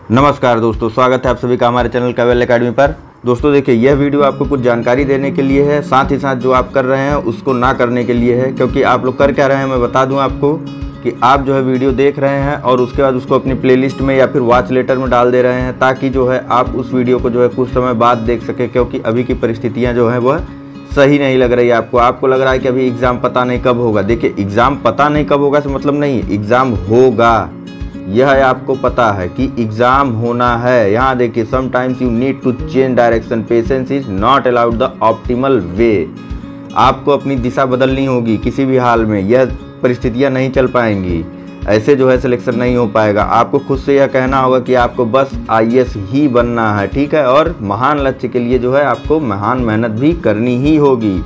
नमस्कार दोस्तों, स्वागत है आप सभी का हमारे चैनल कैवेल एकेडमी पर। दोस्तों देखिए, यह वीडियो आपको कुछ जानकारी देने के लिए है, साथ ही साथ जो आप कर रहे हैं उसको ना करने के लिए है। क्योंकि आप लोग कर क्या रहे हैं मैं बता दूं आपको कि आप जो है वीडियो देख रहे हैं और उसके बाद उसको अपनी प्लेलिस्ट में या फिर वॉच लेटर में डाल दे रहे हैं, ताकि जो है आप उस वीडियो को जो है कुछ समय बाद देख सकें। क्योंकि अभी की परिस्थितियाँ जो हैं वह सही नहीं लग रही है आपको लग रहा है कि अभी एग्ज़ाम पता नहीं कब होगा। देखिए, एग्ज़ाम पता नहीं कब होगा से मतलब नहीं, एग्ज़ाम होगा, यह आपको पता है कि एग्ज़ाम होना है। यहाँ देखिए, sometimes you need to change direction, patience is not allowed the optimal way. आपको अपनी दिशा बदलनी होगी किसी भी हाल में, यह परिस्थितियाँ नहीं चल पाएंगी, ऐसे जो है सिलेक्शन नहीं हो पाएगा। आपको खुद से यह कहना होगा कि आपको बस IAS ही बनना है, ठीक है। और महान लक्ष्य के लिए जो है आपको महान मेहनत भी करनी ही होगी।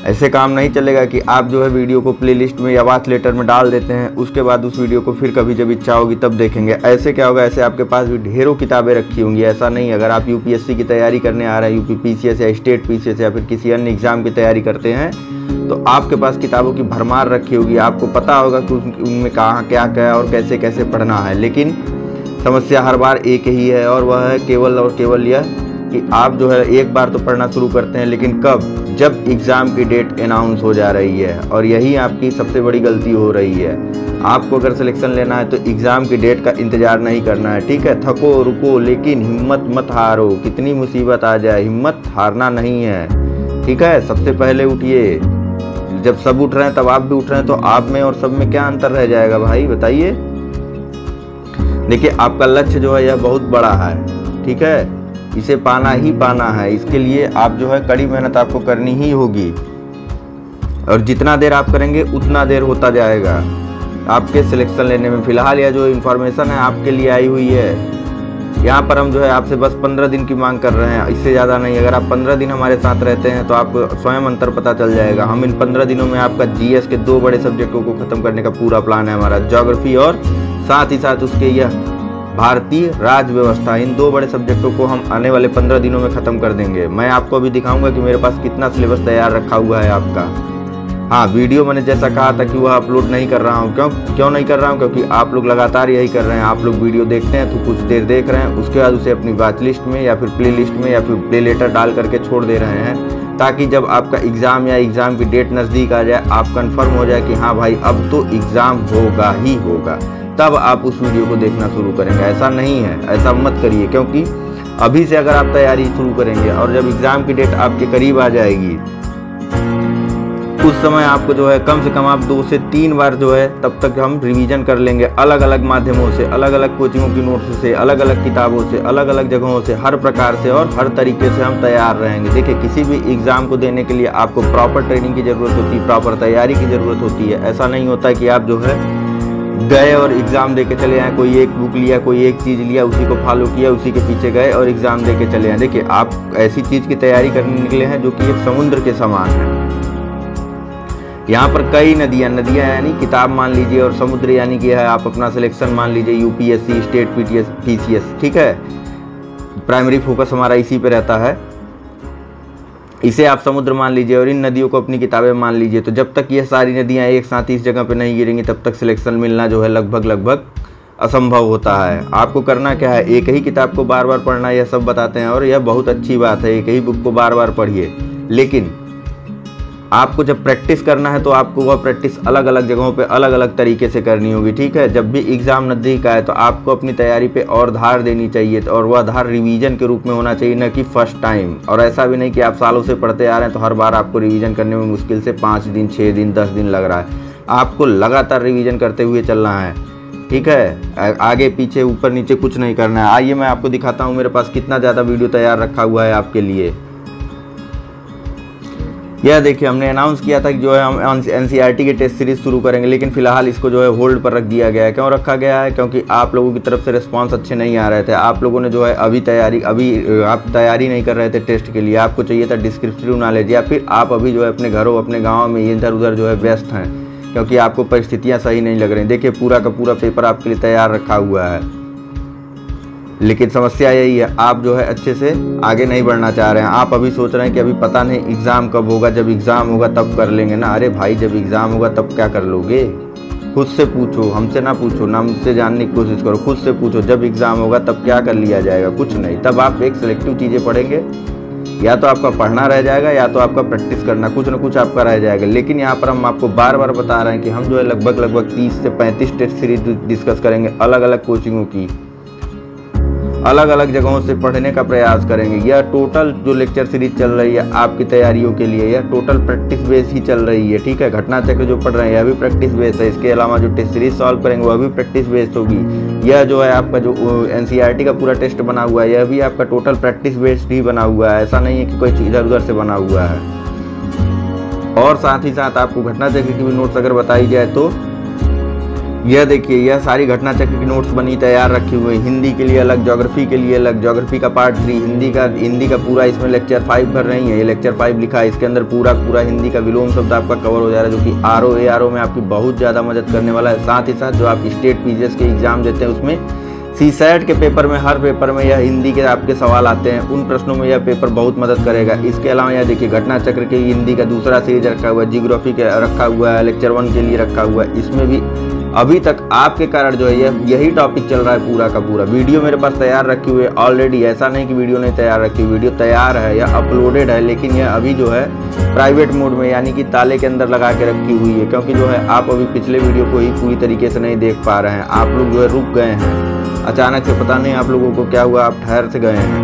ऐसे काम नहीं चलेगा कि आप जो है वीडियो को प्लेलिस्ट में या वॉच लेटर में डाल देते हैं, उसके बाद उस वीडियो को फिर कभी जब इच्छा होगी तब देखेंगे। ऐसे क्या होगा, ऐसे आपके पास भी ढेरों किताबें रखी होंगी। ऐसा नहीं, अगर आप UPSC की तैयारी करने आ रहे हैं, UP PCS या स्टेट PCS या फिर किसी अन्य एग्ज़ाम की तैयारी करते हैं, तो आपके पास किताबों की भरमार रखी होगी। आपको पता होगा कि उनमें कहाँ क्या क्या और कैसे कैसे पढ़ना है। लेकिन समस्या हर बार एक ही है, और वह है केवल और केवल यह कि आप जो है एक बार तो पढ़ना शुरू करते हैं, लेकिन कब? जब एग्ज़ाम की डेट अनाउंस हो जा रही है। और यही आपकी सबसे बड़ी गलती हो रही है। आपको अगर सिलेक्शन लेना है तो एग्ज़ाम की डेट का इंतज़ार नहीं करना है, ठीक है। थको रुको लेकिन हिम्मत मत हारो, कितनी मुसीबत आ जाए हिम्मत हारना नहीं है, ठीक है। सबसे पहले उठिए, जब सब उठ रहे हैं तब आप भी उठ रहे हैं, तो आप में और सब में क्या अंतर रह जाएगा भाई, बताइए। देखिए, आपका लक्ष्य जो है यह बहुत बड़ा है, ठीक है, इसे पाना ही पाना है। इसके लिए आप जो है कड़ी मेहनत आपको करनी ही होगी, और जितना देर आप करेंगे उतना देर होता जाएगा आपके सिलेक्शन लेने में। फिलहाल यह जो इन्फॉर्मेशन है आपके लिए आई हुई है, यहाँ पर हम जो है आपसे बस 15 दिन की मांग कर रहे हैं, इससे ज़्यादा नहीं। अगर आप 15 दिन हमारे साथ रहते हैं तो आपको स्वयं अंतर पता चल जाएगा। हम इन 15 दिनों में आपका GS के 2 बड़े सब्जेक्टों को ख़त्म करने का पूरा प्लान है हमारा, ज्योग्राफी और साथ ही साथ उसके यह भारतीय राज्य व्यवस्था। इन 2 बड़े सब्जेक्टों को हम आने वाले 15 दिनों में ख़त्म कर देंगे। मैं आपको अभी दिखाऊंगा कि मेरे पास कितना सिलेबस तैयार रखा हुआ है आपका। हाँ, वीडियो मैंने जैसा कहा था कि वह अपलोड नहीं कर रहा हूँ। क्यों नहीं कर रहा हूँ? क्योंकि आप लोग लगातार यही कर रहे हैं। आप लोग वीडियो देखते हैं तो कुछ देर देख रहे हैं, उसके बाद उसे अपनी वॉच लिस्ट में या फिर प्ले लिस्ट में या फिर प्ले लेटर डाल करके छोड़ दे रहे हैं, ताकि जब आपका एग्ज़ाम या एग्ज़ाम की डेट नज़दीक आ जाए, आप कन्फर्म हो जाए कि हाँ भाई अब तो एग्ज़ाम होगा ही होगा, तब आप उस वीडियो को देखना शुरू करेंगे। ऐसा नहीं है, ऐसा मत करिए। क्योंकि अभी से अगर आप तैयारी शुरू करेंगे और जब एग्ज़ाम की डेट आपके करीब आ जाएगी, उस समय आपको जो है कम से कम आप 2 से 3 बार जो है तब तक हम रिवीजन कर लेंगे, अलग अलग माध्यमों से, अलग अलग कोचिंगों की नोट्स से, अलग अलग किताबों से, अलग अलग जगहों से, हर प्रकार से और हर तरीके से हम तैयार रहेंगे। देखिए, किसी भी एग्ज़ाम को देने के लिए आपको प्रॉपर ट्रेनिंग की ज़रूरत होती है, प्रॉपर तैयारी की ज़रूरत होती है। ऐसा नहीं होता है कि आप जो है गए और एग्ज़ाम दे के चले आए, कोई एक बुक लिया, कोई एक चीज़ लिया, उसी को फॉलो किया, उसी के पीछे गए और एग्ज़ाम दे के चले आए। देखिए, आप ऐसी चीज़ की तैयारी करने निकले हैं जो कि एक समुद्र के समान है। यहाँ पर कई नदियाँ यानी किताब मान लीजिए, और समुद्र यानी कि है आप अपना सिलेक्शन मान लीजिए UPSC, स्टेट PCS, ठीक है। प्राइमरी फोकस हमारा इसी पे रहता है, इसे आप समुद्र मान लीजिए और इन नदियों को अपनी किताबें मान लीजिए। तो जब तक ये सारी नदियाँ एक साथ इस जगह पे नहीं गिरेंगी, तब तक सिलेक्शन मिलना जो है लगभग असंभव होता है। आपको करना क्या है, एक ही किताब को बार बार पढ़ना, यह सब बताते हैं और यह बहुत अच्छी बात है, एक ही बुक को बार बार पढ़िए। लेकिन आपको जब प्रैक्टिस करना है तो आपको वह प्रैक्टिस अलग अलग जगहों पे अलग अलग तरीके से करनी होगी, ठीक है। जब भी एग्ज़ाम नज़दीक आए तो आपको अपनी तैयारी पे और धार देनी चाहिए, और वह धार रिवीजन के रूप में होना चाहिए, न कि फर्स्ट टाइम। और ऐसा भी नहीं कि आप सालों से पढ़ते आ रहे हैं तो हर बार आपको रिवीजन करने में मुश्किल से 5 दिन, 6 दिन, 10 दिन लग रहा है। आपको लगातार रिवीजन करते हुए चलना है, ठीक है। आगे पीछे ऊपर नीचे कुछ नहीं करना है। आइए मैं आपको दिखाता हूँ मेरे पास कितना ज़्यादा वीडियो तैयार रखा हुआ है आपके लिए। यह देखिए, हमने अनाउंस किया था कि जो है हम NCERT की टेस्ट सीरीज़ शुरू करेंगे, लेकिन फ़िलहाल इसको जो है होल्ड पर रख दिया गया है। क्यों रखा गया है? क्योंकि आप लोगों की तरफ से रिस्पांस अच्छे नहीं आ रहे थे। आप लोगों ने जो है अभी आप तैयारी नहीं कर रहे थे टेस्ट के लिए, आपको चाहिए था डिस्क्रिप्टिव नॉलेज, या फिर आप अभी जो है अपने घरों अपने गाँव में इधर उधर जो है व्यस्त हैं, क्योंकि आपको परिस्थितियाँ सही नहीं लग रही। देखिए, पूरा का पूरा पेपर आपके लिए तैयार रखा हुआ है, लेकिन समस्या यही है, आप जो है अच्छे से आगे नहीं बढ़ना चाह रहे हैं। आप अभी सोच रहे हैं कि अभी पता नहीं एग्ज़ाम कब होगा, जब एग्ज़ाम होगा तब कर लेंगे ना। अरे भाई, जब एग्ज़ाम होगा तब क्या कर लोगे? खुद से पूछो, हमसे ना पूछो, ना मुझसे जानने की कोशिश करो, खुद से पूछो जब एग्ज़ाम होगा तब क्या कर लिया जाएगा, कुछ नहीं। तब आप एक सिलेक्टिव चीज़ें पढ़ेंगे, या तो आपका पढ़ना रह जाएगा या तो आपका प्रैक्टिस करना, कुछ ना कुछ आपका रह जाएगा। लेकिन यहाँ पर हम आपको बार बार बता रहे हैं कि हम जो है लगभग 30 से 35 टेस्ट सीरीज डिस्कस करेंगे, अलग अलग कोचिंगों की, अलग अलग जगहों से पढ़ने का प्रयास करेंगे। यह टोटल जो लेक्चर सीरीज चल रही है आपकी तैयारियों के लिए, यह टोटल प्रैक्टिस बेस ही चल रही है, ठीक है। घटना चक्र जो पढ़ रहे हैं यह भी प्रैक्टिस बेस है। इसके अलावा जो टेस्ट सीरीज सॉल्व करेंगे वह भी प्रैक्टिस बेस्ड होगी। यह जो है आपका जो NCERT का पूरा टेस्ट बना हुआ है, यह भी आपका टोटल प्रैक्टिस बेस्ड ही बना हुआ है, ऐसा नहीं है कि कोई इधर उधर से बना हुआ है। और साथ ही साथ आपको घटना चक्र की भी नोट्स अगर बताई जाए तो यह देखिए, यह सारी घटना चक्र की नोट्स बनी तैयार रखी हुई। हिंदी के लिए अलग, ज्योग्राफी के लिए अलग, ज्योग्राफी का पार्ट 3, हिंदी का पूरा इसमें लेक्चर 5 भर रही है। ये लेक्चर 5 लिखा है, इसके अंदर पूरा हिंदी का विलोम शब्द आपका कवर हो जा रहा है, जो कि RO में आपकी बहुत ज़्यादा मदद करने वाला है। साथ ही साथ जो आप स्टेट PGS के एग्जाम देते हैं उसमें CSAT के पेपर में, हर पेपर में यह हिंदी के आपके सवाल आते हैं, उन प्रश्नों में यह पेपर बहुत मदद करेगा। इसके अलावा यह देखिए घटना चक्र के हिंदी का दूसरा सीरीज रखा हुआ है, जियोग्राफी का रखा हुआ है, लेक्चर 1 के लिए रखा हुआ है। इसमें भी अभी तक आपके कारण जो है यही टॉपिक चल रहा है पूरा का पूरा। वीडियो मेरे पास तैयार रखी हुई है ऑलरेडी, ऐसा नहीं कि वीडियो नहीं तैयार रखी हुई, वीडियो तैयार है या अपलोडेड है, लेकिन यह अभी जो है प्राइवेट मोड में यानी कि ताले के अंदर लगा के रखी हुई है, क्योंकि जो है आप अभी पिछले वीडियो को ही पूरी तरीके से नहीं देख पा रहे हैं। आप लोग जो है रुक गए हैं, अचानक से पता नहीं आप लोगों को क्या हुआ, आप ठहर से गए हैं,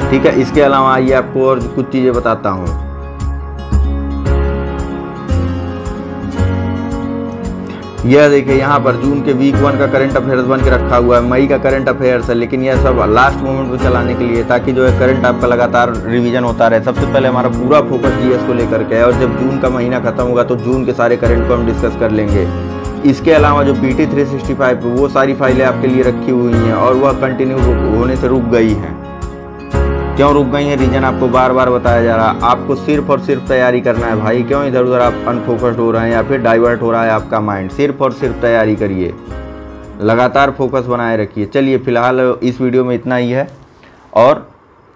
ठीक है। इसके अलावा आइए आपको और कुछ चीज़ें बताता हूँ। यह देखिए यहाँ पर जून के वीक 1 का करंट अफेयर्स बन के रखा हुआ है, मई का करंट अफेयर्स है, लेकिन यह सब लास्ट मोमेंट पे चलाने के लिए, ताकि जो है करंट आपका लगातार रिवीजन होता रहे। सबसे पहले हमारा पूरा फोकस GS को लेकर के है, और जब जून का महीना खत्म होगा तो जून के सारे करंट को हम डिस्कस कर लेंगे। इसके अलावा जो PT 365 वो सारी फाइलें आपके लिए रखी हुई हैं, और वह कंटिन्यू होने से रुक गई हैं। क्यों रुक गई है, रीजन आपको बार बार बताया जा रहा है। आपको सिर्फ और सिर्फ तैयारी करना है भाई, क्यों इधर उधर आप अनफोकस्ड हो रहे हैं या फिर डाइवर्ट हो रहा है आपका माइंड। सिर्फ और सिर्फ तैयारी करिए, लगातार फोकस बनाए रखिए। चलिए फिलहाल इस वीडियो में इतना ही है, और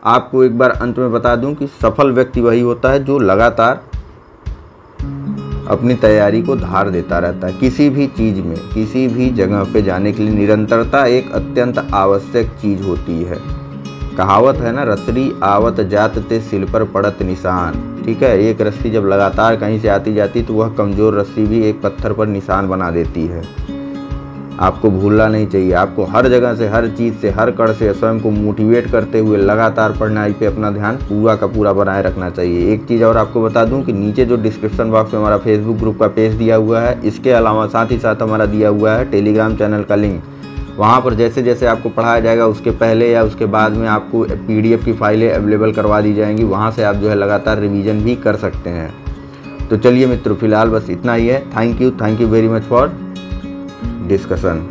आपको एक बार अंत में बता दूं कि सफल व्यक्ति वही होता है जो लगातार अपनी तैयारी को धार देता रहता है। किसी भी चीज़ में, किसी भी जगह पे जाने के लिए निरंतरता एक अत्यंत आवश्यक चीज़ होती है। कहावत है ना, रसरी आवत जात ते सिल पर पड़त निशान, ठीक है। एक रस्सी जब लगातार कहीं से आती जाती तो वह कमज़ोर रस्सी भी एक पत्थर पर निशान बना देती है। आपको भूलना नहीं चाहिए, आपको हर जगह से, हर चीज़ से, हर कड़ से स्वयं को मोटिवेट करते हुए लगातार पढ़ाई पे अपना ध्यान पूरा का पूरा बनाए रखना चाहिए। एक चीज़ और आपको बता दूं कि नीचे जो डिस्क्रिप्शन बॉक्स में हमारा फेसबुक ग्रुप का पेज दिया हुआ है, इसके अलावा साथ ही साथ हमारा दिया हुआ है टेलीग्राम चैनल का लिंक। वहाँ पर जैसे जैसे आपको पढ़ाया जाएगा उसके पहले या उसके बाद में आपको PDF की फाइलें अवेलेबल करवा दी जाएंगी, वहाँ से आप जो है लगातार रिवीजन भी कर सकते हैं। तो चलिए मित्रों, फिलहाल बस इतना ही है। Thank you very much for discussion.